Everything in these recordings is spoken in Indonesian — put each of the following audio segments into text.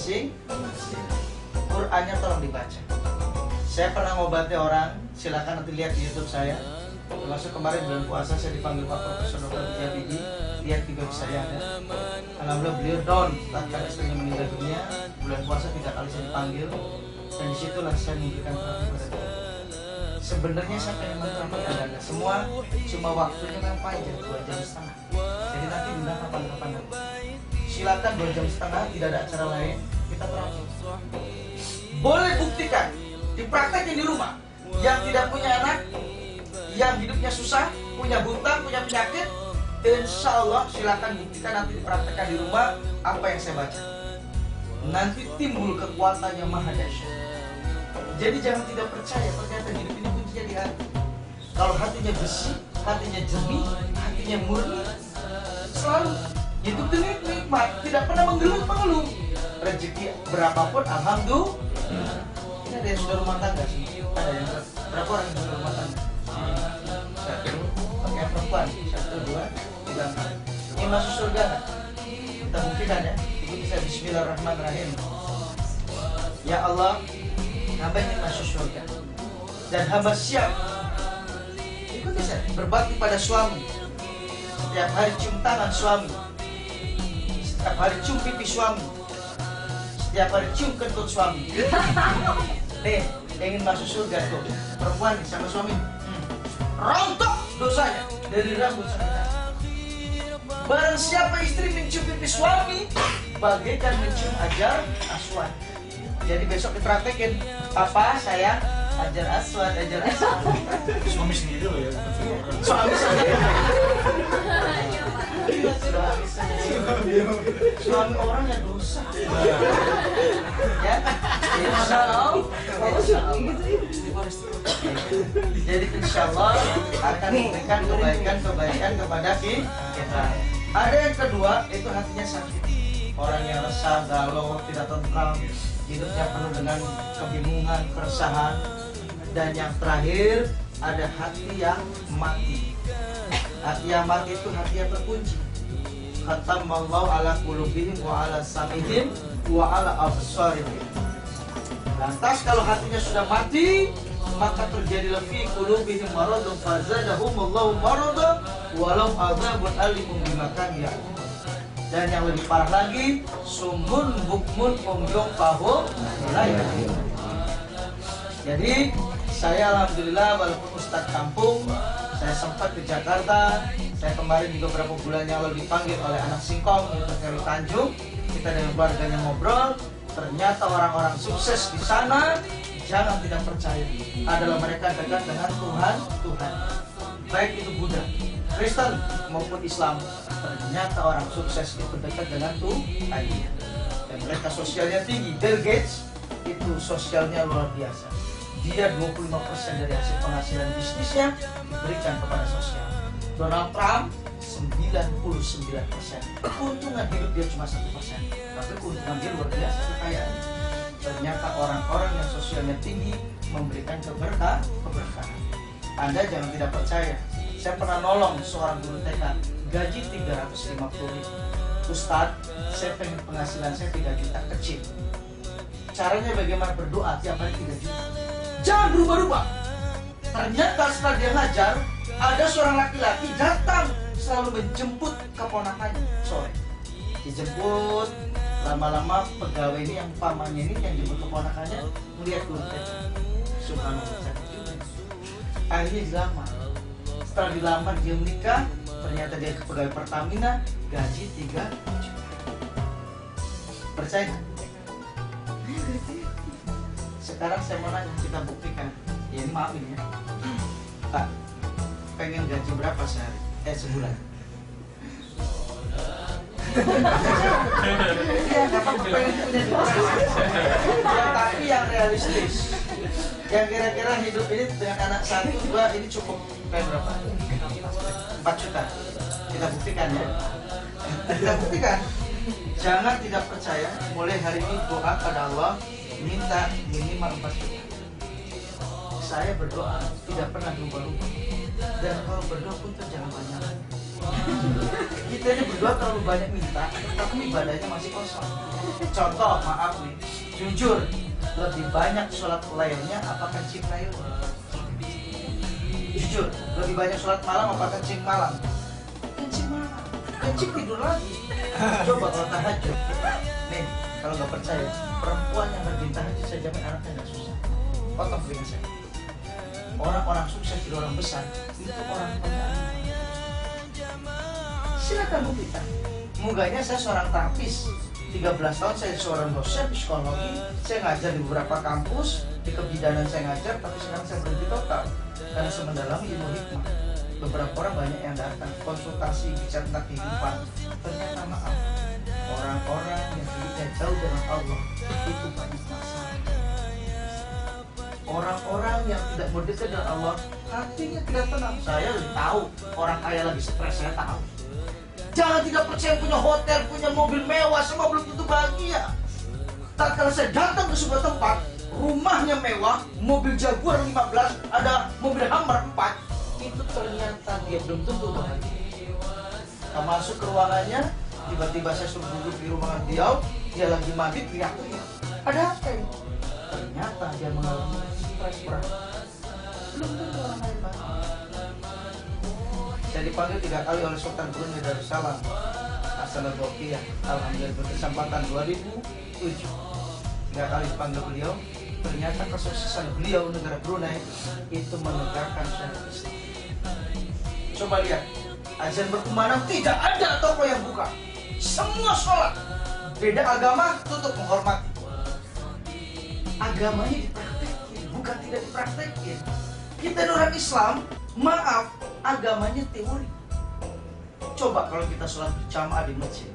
masing-masing. Qurannya tolong dibaca. Saya pernah ngobati orang, silakan nanti lihat di YouTube saya. Termasuk kemarin bulan puasa saya dipanggil Pak Profesor Dr. Bijabidi, lihat video saya ada. Alhamdulillah beliau down tatkala istrinya meninggal dunia. Bulan puasa 3 kali saya dipanggil, dan disitulah saya memberikan terapi pada dia. Sebenarnya saya pengen menterapi Anda semua, cuma waktunya memang panjang 2 jam setengah. Jadi nanti bilang kapan-kapan lagi. Silakan 2 jam setengah, tidak ada acara lain, kita terapi. Boleh buktikan, dipraktekin di rumah. Yang tidak punya anak, yang hidupnya susah, punya buta, punya penyakit, insya Allah silakan buktikan, nanti dipraktekkan di rumah apa yang saya baca. Nanti timbul kekuatan yang maha dahsyat. Jadi jangan tidak percaya, ternyata hidup ini kuncinya di hati. Kalau hatinya bersih, hatinya jernih, hatinya murni, selalu hidup dengan nikmat, tidak pernah mengeluh. Rezeki berapapun, alhamdulillah. Ini ada yang sudah rumah tangga sih. Ada yang berapa orang yang sudah rumah tangga? 1, pakai perempuan, 1, 2, 3, 4. Ini masuk surga. Kita buktikan ya. Ikuti saya, Bismillahirrahmanirrahim. Ya Allah, hamba ingin masuk surga, dan hamba siap, ikuti saya, berbakti pada suami. Setiap hari cium tangan suami, setiap hari cium pipi suami, setiap hari cium kentut suami. Nih, ingin masuk surga tuh perempuan nih sama suami, rontok dosanya dari rambut sampai kaki. Barang siapa istri mencium pipi suami, bagaikan mencium ajar aswad. Jadi besok dipraktekin, papa sayang, ajar aswad. Suami sendiri loh ya. Suami sendiri. Suami orang yang dosa. Ya, insya Allah. Jadi insya Allah akan memberikan kebaikan kepada kita. Ada yang kedua, itu hatinya sakit. Orang yang resah, galau, tidak tentram, hidupnya penuh dengan kebingungan, keresahan. Dan yang terakhir, ada hati yang mati. Hati yang mati itu hati yang terkunci. Khatamallahu ala qulubihim wa ala sam'ihim wa ala absarihim. Lantas kalau hatinya sudah mati, maka terjadilah fi qulubihim maradun fazadahumullahu maradan walau adzabun alimun bima kanu ya'malun. Dan yang lebih parah lagi, sumun bukmun umyong fahum la ya'lamun. Jadi saya alhamdulillah walaupun ustadz kampung, saya sempat ke Jakarta. Saya kemarin juga beberapa bulan yang lalu dipanggil oleh anak singkong untuk Heru Tanjung. Kita dengan keluarganya ngobrol. Ternyata orang-orang sukses di sana, jangan tidak percaya, adalah mereka dekat dengan Tuhan. Baik itu Buddha, Kristen maupun Islam. Ternyata orang sukses itu dekat dengan Tuhan. Dan mereka sosialnya tinggi. Bill Gates itu sosialnya luar biasa. Dia 25% dari hasil penghasilan bisnisnya diberikan kepada sosial. Donald Trump 99%. Keuntungan hidup dia cuma 1%, tapi keuntungan dia luar biasa kekayaan. Ternyata orang-orang yang sosialnya tinggi memberikan keberkahan. Anda jangan tidak percaya. Saya pernah nolong seorang guru TK, gaji 350.000. Ustadz, saya pengen penghasilan saya 3 juta, kecil. Caranya bagaimana? Berdoa tiap hari 3 juta. Jangan berubah-ubah. Ternyata setelah dia ngajar, ada seorang laki-laki datang selalu menjemput keponakannya sore. Dijemput, lama-lama pegawai ini yang pamannya ini yang jemput keponakannya melihat guru TK. Subhanallah. Akhirnya dilamar. Setelah dilamar dia menikah, ternyata dia pegawai Pertamina, gaji 3 juta. Percaya? Sekarang saya mau nanya, kita buktikan. Ya ini maafin ya Pak, pengen gaji berapa sehari? Sebulan? Ya, pengen punya ya, tapi yang realistis, yang kira-kira hidup ini dengan anak 1, 2 ini cukup kayak berapa? 4 juta. Kita buktikan ya. Kita buktikan. Jangan tidak percaya. Mulai hari ini doa pada Allah, minta minimal 4 juta. Saya berdoa tidak pernah lupa-lupa. Dan kalau berdoa pun jangan banyak. Kita ini berdua terlalu banyak minta, tapi ibadahnya masih kosong. Contoh, maaf nih, jujur, lebih banyak sholat lainnya apa kencing lain? Jujur, lebih banyak sholat malam apa kencing malam? Kencing malam, kencing tidur lagi. Coba kalau tahajud, nih, kalau nggak percaya, perempuan yang rajin tahajud saya jamin anaknya nggak susah. Potong dengan saya. Orang-orang sukses di orang besar itu orang penyanyi. Silakan buktikan. Muganya saya seorang terapis, 13 tahun saya seorang dosen psikologi, saya ngajar di beberapa kampus, di kebidanan saya ngajar, tapi sekarang saya berhenti total karena saya mendalami ilmu hikmah. Beberapa orang banyak yang datang konsultasi bicara tentang kehidupan, ternyata maaf, orang-orang yang hidupnya jauh dengan Allah itu banyak masalah. Orang-orang yang tidak berdekat dengan Allah hatinya tidak tenang. Saya lebih tahu orang kaya lagi stres, saya tahu. Jangan tidak percaya punya hotel, punya mobil mewah, semua belum tentu bahagia. Tak kalau saya datang ke sebuah tempat, rumahnya mewah, mobil Jaguar 15, ada mobil Hummer 4, itu ternyata dia belum tentu bahagia. Kita masuk ke ruangannya, tiba-tiba saya suruh duduk di ruangan dia lagi mandi, teriak-teriak. Ada apa ini? Ternyata dia mengalami stres berat. Belum tentu orang lain bahagia. Saya dipanggil 3 kali oleh Sultan Brunei Darussalam Hasan al-Bolkiah, alhamdulillah berkesempatan 2007. 3 kali dipanggil beliau. Ternyata kesuksesan beliau negara Brunei itu menegakkan syariat Islam. Coba lihat, azan berkumandang tidak ada toko yang buka, semua sholat. Beda agama tutup menghormati. Agamanya dipraktekin, bukan tidak dipraktekin. Kita orang Islam, maaf, agamanya teori. Coba kalau kita sholat berjamaah di masjid,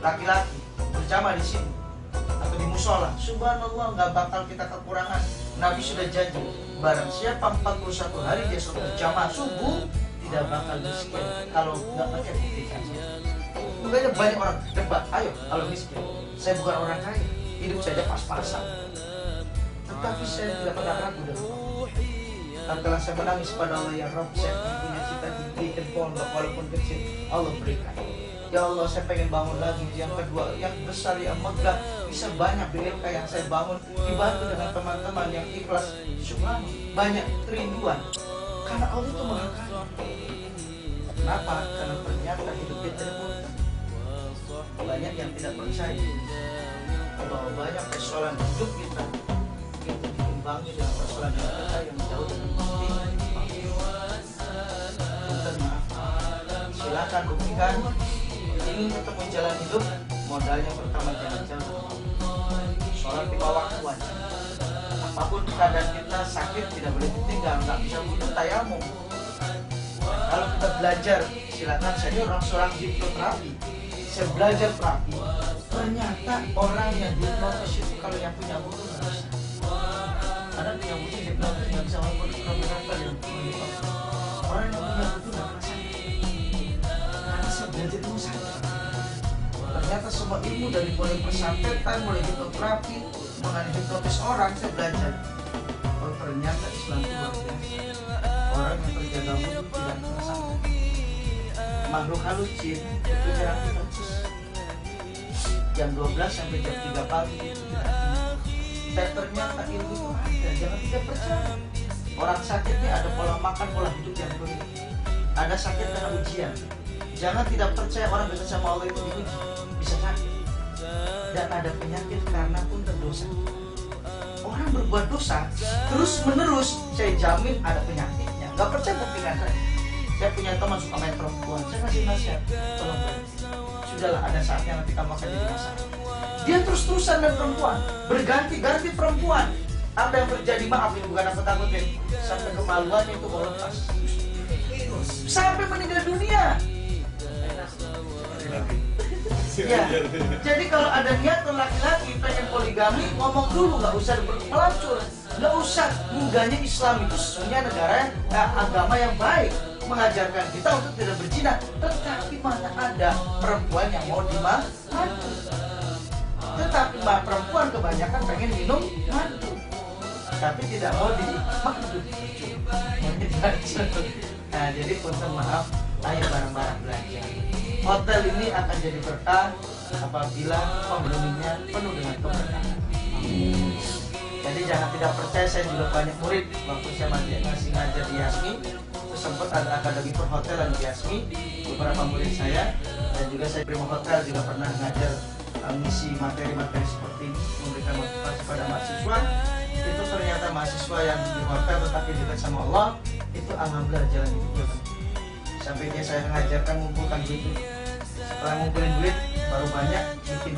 laki-laki berjamaah di sini atau di musola, subhanallah nggak bakal kita kekurangan. Nabi sudah janji, barang siapa 41 hari dia sholat berjamaah subuh tidak bakal miskin kalau nggak pakai buktikan. Makanya banyak orang debat, ayo kalau miskin, saya bukan orang kaya, hidup saya pas-pasan, tetapi saya tidak pernah ragu dan tatkala saya menangis pada Allah, ya Rabb, saya punya cita diberikan pondok walaupun kecil, Allah berikan. Ya Allah, saya pengen bangun lagi. Yang kedua, yang besar, yang megah, bisa banyak BLK yang saya bangun, dibantu dengan teman-teman yang ikhlas. Subhanallah, banyak kerinduan. Karena Allah itu maha kaya. Kenapa? Karena ternyata hidup kita terbuka. Banyak yang tidak percaya bahwa banyak persoalan hidup kita itu diimbangi dengan persoalan kita yang jauh dengan penting. Silakan buktikan. Ingin ketemu jalan hidup, modalnya pertama jangan jauh. Sholat 5 waktu wajib. Apapun keadaan kita, sakit tidak boleh ditinggal, nggak bisa butuh tayamum. Kalau kita belajar, silakan. Saya orang seorang hipnoterapi. Saya belajar terapi. Ternyata orang yang hipnotis itu kalau yang punya butuh nggak bisa. Ada yang butuh hipnotis nggak bisa melakukan berapa yang orang yang punya butuh nggak bisa. Karena saya belajar ilmu sakit. Ternyata semua ilmu dari mulai persantetan, mulai hipnoterapi, mengenai hipnotis orang, saya belajar. Oh ternyata Islam itu luar biasa. Orang yang terjaga mutu tidak merasakan. Makhluk halus jin itu jarang hipnotis. Jam 12 sampai jam 3 pagi itu tidak hipnotis. Dan ternyata ilmu itu ada, jangan tidak percaya. Orang sakitnya ada pola makan, pola hidup yang berbeda. Ada sakit karena ujian. Jangan tidak percaya orang dekat sama Allah itu diuji, bisa sakit. Dan ada penyakit karena pun berdosa. Orang berbuat dosa terus menerus, saya jamin ada penyakitnya. Gak percaya buktikan saya. Saya punya teman suka main perempuan, saya kasih nasihat, tolong berhenti. Sudahlah, ada saatnya nanti kamu akan jadi masalah. Dia terus-terusan dan perempuan, berganti-ganti perempuan. Apa yang terjadi, maaf ini bukan aku takutin, sampai kemaluannya itu mau lepas, sampai meninggal dunia. Ya, jadi kalau ada niatan laki-laki pengen poligami, ngomong dulu, nggak usah pelacur, nggak usah. Munggahnya Islam itu sesungguhnya negara agama yang baik, mengajarkan kita untuk tidak berzina. Tetapi mana ada perempuan yang mau dimadu? Tetapi perempuan kebanyakan pengen minum madu, tapi tidak mau dimadu. Nah, jadi punten maaf, ayo bareng-bareng belajar. hotel ini akan jadi berkah apabila penghuninya penuh dengan keberkahan. Jadi jangan tidak percaya, saya juga banyak murid waktu saya masih ngajar di Yasmi, terus sempat ada akademi perhotelan di Yasmi, beberapa murid saya, dan juga saya Prima Hotel juga pernah ngajar misi materi-materi seperti ini, memberikan motivasi pada mahasiswa. Itu ternyata mahasiswa yang di hotel tetapi dekat sama Allah, itu alhamdulillah jalan hidupnya. Sampai dia saya mengajarkan mengumpulkan duit, setelah ngumpulin duit baru banyak bikin